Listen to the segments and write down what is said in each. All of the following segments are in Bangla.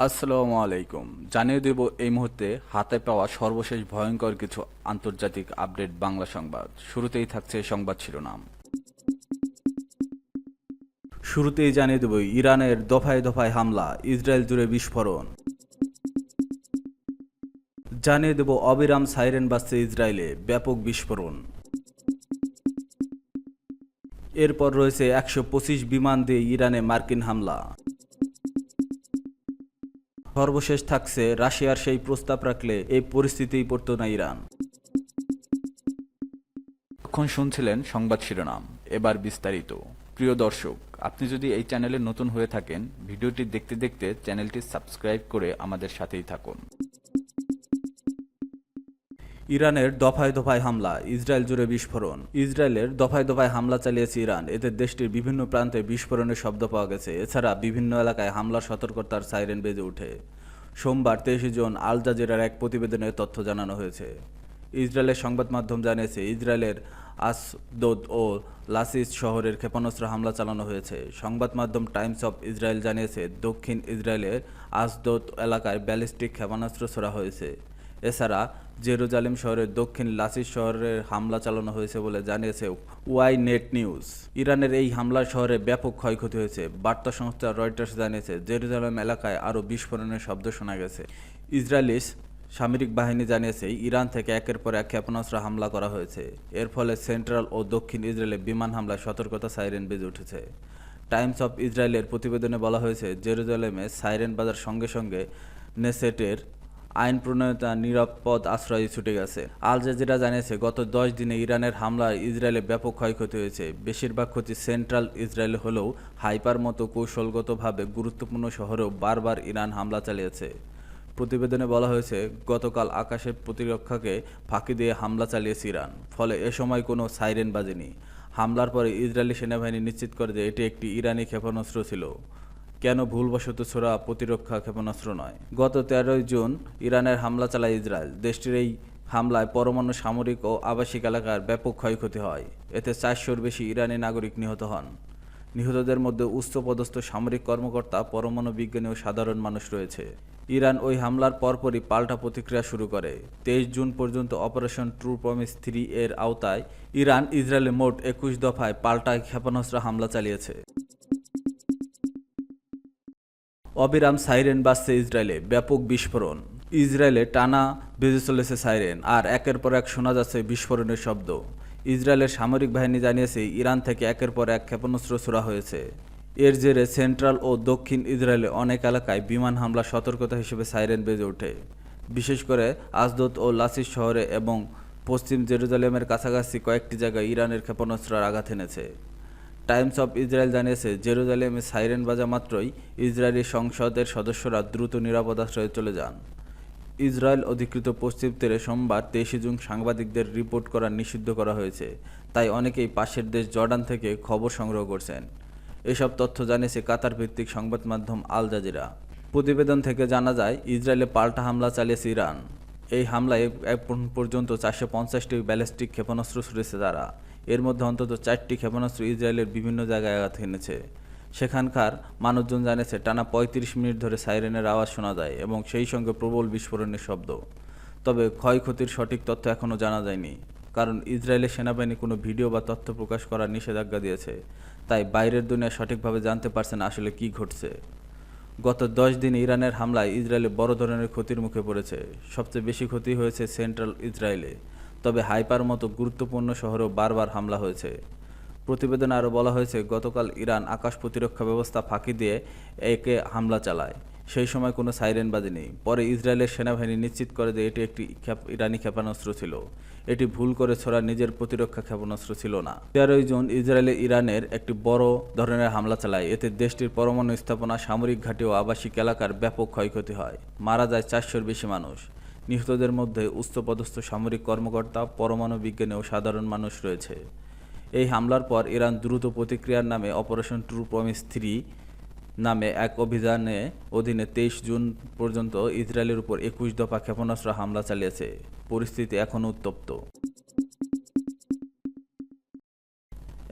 আসসালামু আলাইকুম। জানিয়ে দেব এই মুহূর্তে হাতে পাওয়া সর্বশেষ ভয়ঙ্কর কিছু আন্তর্জাতিক আপডেট বাংলা সংবাদ। শুরুতেই থাকছে সংবাদ শিরোনাম। শুরুতেই জানিয়ে দেব ইরানের দফায় দফায় হামলা, ইসরায়েল জুড়ে বিস্ফোরণ। জানিয়ে দেব অবিরাম সাইরেন বাজছে ইসরায়েলে, ব্যাপক বিস্ফোরণ। এরপর রয়েছে ১২৫ বিমান দিয়ে ইরানে মার্কিন হামলা। সর্বশেষ থাকছে রাশিয়ার সেই প্রস্তাব রাখলে এই পরিস্থিতিই পড়তো না ইরান। এখন শুনছিলেন সংবাদ শিরোনাম, এবার বিস্তারিত। প্রিয় দর্শক, আপনি যদি এই চ্যানেলে নতুন হয়ে থাকেন, ভিডিওটি দেখতে দেখতে চ্যানেলটি সাবস্ক্রাইব করে আমাদের সাথেই থাকুন। ইরানের দফায় দফায় হামলা, ইসরায়েল জুড়ে বিস্ফোরণ। ইসরায়েলের দফায় দফায় হামলা চালিয়েছে ইরান। এতে দেশটির বিভিন্ন প্রান্তে বিস্ফোরণের শব্দ পাওয়া গেছে। এছাড়া বিভিন্ন এলাকায় হামলার সতর্কতার সাইরেন বেজে ওঠে। সোমবার 23 জুন আল জাজিরার এক প্রতিবেদনে তথ্য জানানো হয়েছে। ইসরায়েলের সংবাদ মাধ্যম জানিয়েছে, ইসরায়েলের আসদোদ ও লাসিস শহরের ক্ষেপণাস্ত্র হামলা চালানো হয়েছে। সংবাদ মাধ্যম টাইমস অফ ইসরায়েল জানিয়েছে, দক্ষিণ ইসরায়েলের আসদোদ এলাকায় ব্যালিস্টিক ক্ষেপণাস্ত্র ছোড়া হয়েছে। এছাড়া জেরুজালেম শহরের দক্ষিণ লাসিস শহরে হামলা চালানো হয়েছে বলে জানিয়েছে ওয়াই নেট নিউজ। ইরানের এই হামলার শহরে ব্যাপক ক্ষয়ক্ষতি হয়েছে। বার্তা সংস্থা রয়টার্স জানিয়েছে, জেরুজালেম এলাকায় আরও বিস্ফোরণের শব্দ শোনা গেছে। ইসরায়েলি সামরিক বাহিনী জানিয়েছে, ইরান থেকে একের পর এক ক্ষেপণাস্ত্র হামলা করা হয়েছে। এর ফলে সেন্ট্রাল ও দক্ষিণ ইসরায়েলে বিমান হামলায় সতর্কতা সাইরেন বেজে উঠেছে। টাইমস অফ ইসরায়েলের প্রতিবেদনে বলা হয়েছে, জেরুজালেমে সাইরেন বাজার সঙ্গে সঙ্গে নেসেটের আইন প্রণয়তা নিরাপদ আশ্রয়ে ছুটে গেছে। আল জাজিরা জানিয়েছে, গত 10 দিনে ইরানের হামলায় ইসরায়েলে ব্যাপক ক্ষয়ক্ষতি হয়েছে। বেশিরভাগ ক্ষতি সেন্ট্রাল ইসরায়েলে হলেও হাইপার মতো কৌশলগতভাবে গুরুত্বপূর্ণ শহরেও বারবার ইরান হামলা চালিয়েছে। প্রতিবেদনে বলা হয়েছে, গতকাল আকাশের প্রতিরক্ষাকে ফাঁকি দিয়ে হামলা চালিয়েছে ইরান। ফলে এ সময় কোনো সাইরেন বাজেনি। হামলার পরে ইসরায়েলি সেনাবাহিনী নিশ্চিত করে যে এটি একটি ইরানি ক্ষেপণাস্ত্র ছিল, কেন ভুলবশত ছোড়া প্রতিরক্ষা ক্ষেপণাস্ত্র নয়। গত 13 জুন ইরানের হামলা চালায় ইসরায়েল। দেশটির এই হামলায় পরমাণু সামরিক ও আবাসিক এলাকার ব্যাপক ক্ষয়ক্ষতি হয়। এতে 400-র বেশি ইরানি নাগরিক নিহত হন। নিহতদের মধ্যে উচ্চপদস্থ সামরিক কর্মকর্তা, পরমাণু বিজ্ঞানী ও সাধারণ মানুষ রয়েছে। ইরান ওই হামলার পরপরই পাল্টা প্রতিক্রিয়া শুরু করে। 23 জুন পর্যন্ত অপারেশন ট্রু প্রমিস 3 এর আওতায় ইরান ইসরায়েলে মোট 21 দফায় পাল্টা ক্ষেপণাস্ত্র হামলা চালিয়েছে। অবিরাম সাইরেন বাজছে ইসরায়েলে, ব্যাপক বিস্ফোরণ। ইসরায়েলে টানা বেজে চলেছে সাইরেন, আর একের পর এক শোনা যাচ্ছে বিস্ফোরণের শব্দ। ইসরায়েলের সামরিক বাহিনী জানিয়েছে, ইরান থেকে একের পর এক ক্ষেপণাস্ত্র ছোড়া হয়েছে। এর জেরে সেন্ট্রাল ও দক্ষিণ ইসরায়েলে অনেক এলাকায় বিমান হামলা সতর্কতা হিসেবে সাইরেন বেজে ওঠে। বিশেষ করে আসদোদ ও লাসিস শহরে এবং পশ্চিম জেরুজালেমের কাছাকাছি কয়েকটি জায়গায় ইরানের ক্ষেপণাস্ত্রের আঘাত এনেছে। টাইমস অফ ইসরায়েল জানিয়েছে, জেরুজালেমে সাইরেন বাজা মাত্রই ইসরায়েলি সংসদের সদস্যরা দ্রুত নিরাপদ আশ্রয়ে চলে যান। ইসরায়েল অধিকৃত পশ্চিম তীরে সোমবার 23 জুন সাংবাদিকদের রিপোর্ট করা নিষিদ্ধ করা হয়েছে। তাই অনেকেই পাশের দেশ জর্ডান থেকে খবর সংগ্রহ করছেন। এসব তথ্য জানিয়েছে কাতার ভিত্তিক সংবাদ মাধ্যম আল জাজিরা। প্রতিবেদন থেকে জানা যায়, ইসরায়েলে পাল্টা হামলা চালিয়েছে ইরান। এই হামলায় এখন পর্যন্ত 450টি ব্যালিস্টিক ক্ষেপণাস্ত্র ছুড়েছে তারা। এর মধ্যে অন্তত 4টি ক্ষেপণাস্ত্র ইসরায়েলের বিভিন্ন জায়গায় আঘাত এনেছে। সেখানকার মানুষজন জানিয়েছে, টানা 35 মিনিট ধরে সাইরেনের আওয়াজ শোনা যায় এবং সেই সঙ্গে প্রবল বিস্ফোরণের শব্দ। তবে ক্ষয়ক্ষতির সঠিক তথ্য এখনও জানা যায়নি, কারণ ইসরায়েলের সেনাবাহিনী কোনো ভিডিও বা তথ্য প্রকাশ করার নিষেধাজ্ঞা দিয়েছে। তাই বাইরের দুনিয়া সঠিকভাবে জানতে পারছে না আসলে কী ঘটছে। গত 10 দিনে ইরানের হামলায় ইসরায়েলে বড় ধরনের ক্ষতির মুখে পড়েছে। সবচেয়ে বেশি ক্ষতি হয়েছে সেন্ট্রাল ইসরায়েলে। তবে হাইপার মতো গুরুত্বপূর্ণ শহরেও বারবার হামলা হয়েছে। প্রতিবেদনে আরও বলা হয়েছে, গতকাল ইরান আকাশ প্রতিরক্ষা ব্যবস্থা ফাঁকি দিয়ে একে হামলা চালায়। সেই সময় কোনো সাইরেন বাজেনি। পরে ইসরায়েলের সেনাবাহিনী নিশ্চিত করে যে এটি একটি ইরানি ক্ষেপণাস্ত্র ছিল। এটি ভুল করে ছোড়া নিজের প্রতিরক্ষা ক্ষেপণাস্ত্র ছিল না। 13 জুন ইসরায়েলে ইরানের একটি বড় ধরনের হামলা চালায়। এতে দেশটির পরমাণু স্থাপনা, সামরিক ঘাঁটি ও আবাসিক এলাকার ব্যাপক ক্ষয়ক্ষতি হয়। মারা যায় 400-র বেশি মানুষ। নিহতদের মধ্যে উচ্চপদস্থ সামরিক কর্মকর্তা, পরমাণু বিজ্ঞানী ও সাধারণ মানুষ রয়েছে। এই হামলার পর ইরান দ্রুত প্রতিক্রিয়ার নামে অপারেশন ট্রু প্রমিস 3 নামে এক অভিযানে অধীনে 23 জুন পর্যন্ত ইসরায়েলের উপর 21 দফা ক্ষেপণাস্ত্র হামলা চালিয়েছে। পরিস্থিতি এখনও উত্তপ্ত।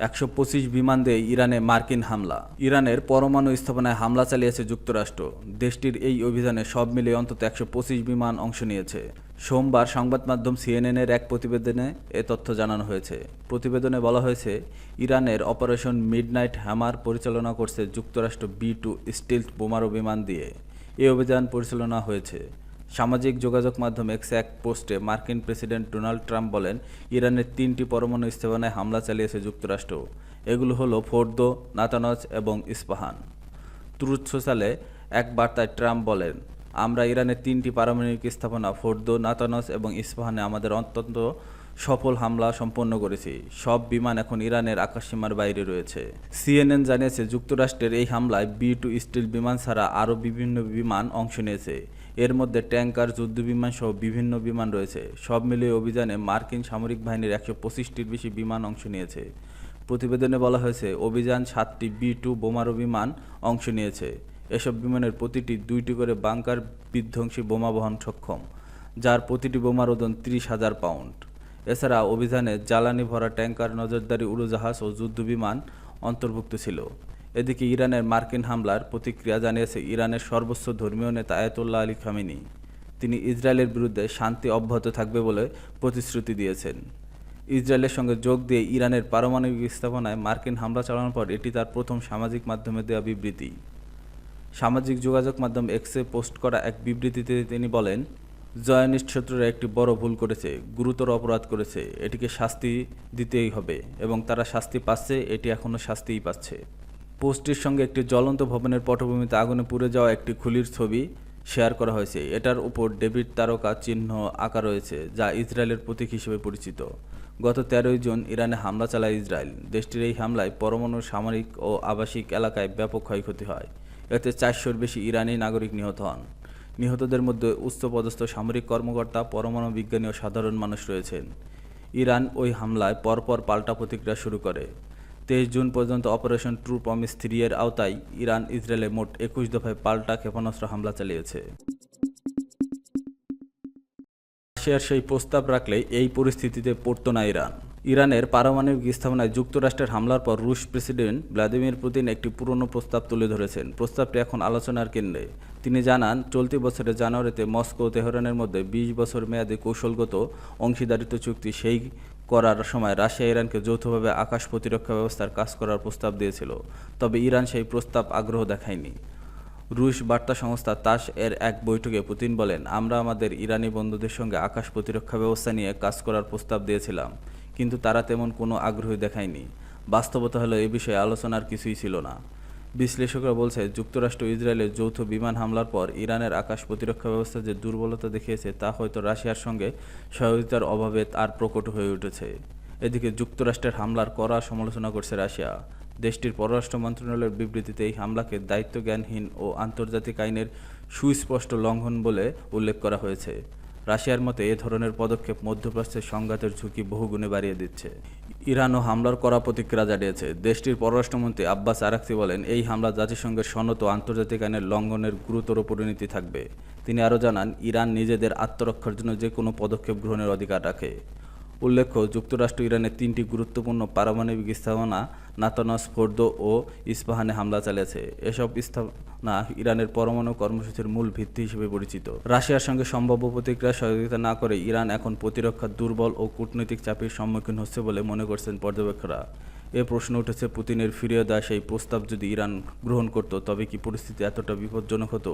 125 বিমান দিয়ে ইরানে মার্কিন হামলা। ইরানের পরমাণু স্থাপনায় হামলা চালিয়েছে যুক্তরাষ্ট্র। দেশটির এই অভিযানে সব মিলিয়ে অন্তত 125 বিমান অংশ নিয়েছে। সোমবার সংবাদ মাধ্যম সিএনএনের এক প্রতিবেদনে এ তথ্য জানানো হয়েছে। প্রতিবেদনে বলা হয়েছে, ইরানের অপারেশন মিডনাইট হ্যামার পরিচালনা করছে যুক্তরাষ্ট্র B-2 স্টিলথ বোমারু বিমান দিয়ে। এই অভিযান পরিচালনা হয়েছে। সামাজিক যোগাযোগ মাধ্যম এক্সে এক পোস্টে মার্কিন প্রেসিডেন্ট ডোনাল্ড ট্রাম্প বলেন, ইরানের 3টি পরমাণু স্থাপনায় হামলা চালিয়েছে যুক্তরাষ্ট্র। এগুলো হলো ফোর্দো, নাতানজ এবং ইস্পাহান। ট্রুথ সোশ্যালে এক বার্তায় ট্রাম্প বলেন, আমরা ইরানের 3টি পারমাণবিক স্থাপনা ফোর্দো, নাতানজ এবং ইস্পাহানে আমাদের অত্যন্ত সফল হামলা সম্পন্ন করেছি। সব বিমান এখন ইরানের আকাশসীমার বাইরে রয়েছে। সিএনএন জানিয়েছে, যুক্তরাষ্ট্রের এই হামলায় B-2 স্টিল বিমান ছাড়া আরও বিভিন্ন বিমান অংশ নিয়েছে। এর মধ্যে ট্যাঙ্কার, যুদ্ধবিমান সহ বিভিন্ন বিমান রয়েছে। সব মিলিয়ে অভিযানে মার্কিন সামরিক বাহিনীর 125টির বেশি বিমান অংশ নিয়েছে। প্রতিবেদনে বলা হয়েছে, অভিযান 7টি B-2 বোমারু বিমান অংশ নিয়েছে। এসব বিমানের প্রতিটি 2টি করে বাংকার বিধ্বংসী বোমা বহন সক্ষম, যার প্রতিটি বোমার ওজন 30,000 পাউন্ড। এছাড়া অভিযানে জ্বালানি ভরা ট্যাঙ্কার, নজরদারি উড়োজাহাজ ও যুদ্ধবিমান অন্তর্ভুক্ত ছিল। এদিকে ইরানের মার্কিন হামলার প্রতিক্রিয়া জানিয়েছে ইরানের সর্বোচ্চ ধর্মীয় নেতা আয়াতুল্লাহ আলী খামেনি। তিনি ইসরায়েলের বিরুদ্ধে শান্তি অব্যাহত থাকবে বলে প্রতিশ্রুতি দিয়েছেন। ইসরায়েলের সঙ্গে যোগ দিয়ে ইরানের পারমাণবিক স্থাপনায় মার্কিন হামলা চালানোর পর এটি তার প্রথম সামাজিক মাধ্যমে দেওয়া বিবৃতি। সামাজিক যোগাযোগ মাধ্যম এক্সে পোস্ট করা এক বিবৃতিতে তিনি বলেন, জয়নিস্ট শত্রুরা একটি বড় ভুল করেছে, গুরুতর অপরাধ করেছে। এটিকে শাস্তি দিতেই হবে এবং তারা শাস্তি পাচ্ছে, এটি এখনও শাস্তিই পাচ্ছে। পোস্টটির সঙ্গে একটি জ্বলন্ত ভবনের পটভূমিতে আগুনে পুড়ে যাওয়া একটি খুলির ছবি শেয়ার করা হয়েছে। এটার উপর ডেভিড তারকা চিহ্ন আঁকা রয়েছে, যা ইসরায়েলের প্রতীক হিসেবে পরিচিত। গত 13 জুন ইরানে হামলা চালায় ইসরায়েল। দেশটির এই হামলায় পরমাণু, সামরিক ও আবাসিক এলাকায় ব্যাপক ক্ষয়ক্ষতি হয়। এতে 400-র বেশি ইরানি নাগরিক নিহত হন। নিহতদের মধ্যে উচ্চপদস্থ সামরিক কর্মকর্তা, পরমাণু বিজ্ঞানী ও সাধারণ মানুষ রয়েছেন। ইরান ওই হামলায় পরপর পাল্টা প্রতিক্রিয়া শুরু করে। 23 জুন পর্যন্ত অপারেশন ট্রু প্রমিস 3 এর আওতায় ইরান ইসরায়েলে মোট 21 দফায় পাল্টা ক্ষেপণাস্ত্র হামলা চালিয়েছে। রাশিয়ার সেই প্রস্তাব রাখলে এই পরিস্থিতিতে পড়তো না ইরান। ইরানের পারমাণবিক স্থাপনায় যুক্তরাষ্ট্রের হামলার পর রুশ প্রেসিডেন্ট ভ্লাদিমির পুতিন একটি পুরনো প্রস্তাব তুলে ধরেছেন। প্রস্তাবটি এখন আলোচনার কেন্দ্রে। তিনি জানান, চলতি বছরের জানুয়ারিতে মস্কো ও তেহরানের মধ্যে 20 বছর মেয়াদী কৌশলগত অংশীদারিত্ব চুক্তি সই করার সময় রাশিয়া ইরানকে যৌথভাবে আকাশ প্রতিরক্ষা ব্যবস্থার কাজ করার প্রস্তাব দিয়েছিল। তবে ইরান সেই প্রস্তাব আগ্রহ দেখায়নি। রুশ বার্তা সংস্থা তাস এর এক বৈঠকে পুতিন বলেন, আমরা আমাদের ইরানি বন্ধুদের সঙ্গে আকাশ প্রতিরক্ষা ব্যবস্থা নিয়ে কাজ করার প্রস্তাব দিয়েছিলাম, কিন্তু তারা তেমন কোনো আগ্রহ দেখায়নি। বাস্তবতা হলো, এ বিষয়ে আলোচনার কিছুই ছিল না। বিশ্লেষকরা বলছে, যুক্তরাষ্ট্র ইসরায়েলের যৌথ বিমান হামলার পর ইরানের আকাশ প্রতিরক্ষা ব্যবস্থা যে দুর্বলতা দেখিয়েছে, তা হয়তো রাশিয়ার সঙ্গে সহযোগিতার অভাবে আর প্রকট হয়ে উঠেছে। এদিকে যুক্তরাষ্ট্রের হামলার কড়া সমালোচনা করছে রাশিয়া। দেশটির পররাষ্ট্র মন্ত্রণালয়ের বিবৃতিতে এই হামলাকে দায়িত্বজ্ঞানহীন ও আন্তর্জাতিক আইনের সুস্পষ্ট লঙ্ঘন বলে উল্লেখ করা হয়েছে। রাশিয়ার মতে এ ধরনের পদক্ষেপ মধ্যপ্রাচ্যের সংঘাতের ঝুঁকি বহুগুণে বাড়িয়ে দিচ্ছে। ইরানও হামলার কড়া প্রতিক্রিয়া জানিয়েছে। দেশটির পররাষ্ট্রমন্ত্রী আব্বাস আরাকচি বলেন, এই হামলা জাতিসংঘের সনদ ও আন্তর্জাতিক আইনের লঙ্ঘনের গুরুতর পরিণতি থাকবে। তিনি আরও জানান, ইরান নিজেদের আত্মরক্ষার জন্য যে কোনো পদক্ষেপ গ্রহণের অধিকার রাখে। উল্লেখ্য, যুক্তরাষ্ট্র ইরানের 3টি গুরুত্বপূর্ণ পারমাণবিক স্থাপনা নাতানজ, ফোর্দো ও ইস্পাহানে হামলা চালিয়েছে। এসব স্থাপনা ইরানের পরমাণু কর্মসূচির মূল ভিত্তি হিসেবে পরিচিত। রাশিয়ার সঙ্গে সম্ভাব্য প্রতিক্রিয়া সহযোগিতা না করে ইরান এখন প্রতিরক্ষার দুর্বল ও কূটনৈতিক চাপের সম্মুখীন হচ্ছে বলে মনে করছেন পর্যবেক্ষকরা। এ প্রশ্ন উঠেছে, পুতিনের ফিরিয়ে দেওয়া সেই প্রস্তাব যদি ইরান গ্রহণ করত, তবে কি পরিস্থিতি এতটা বিপজ্জনক হতো?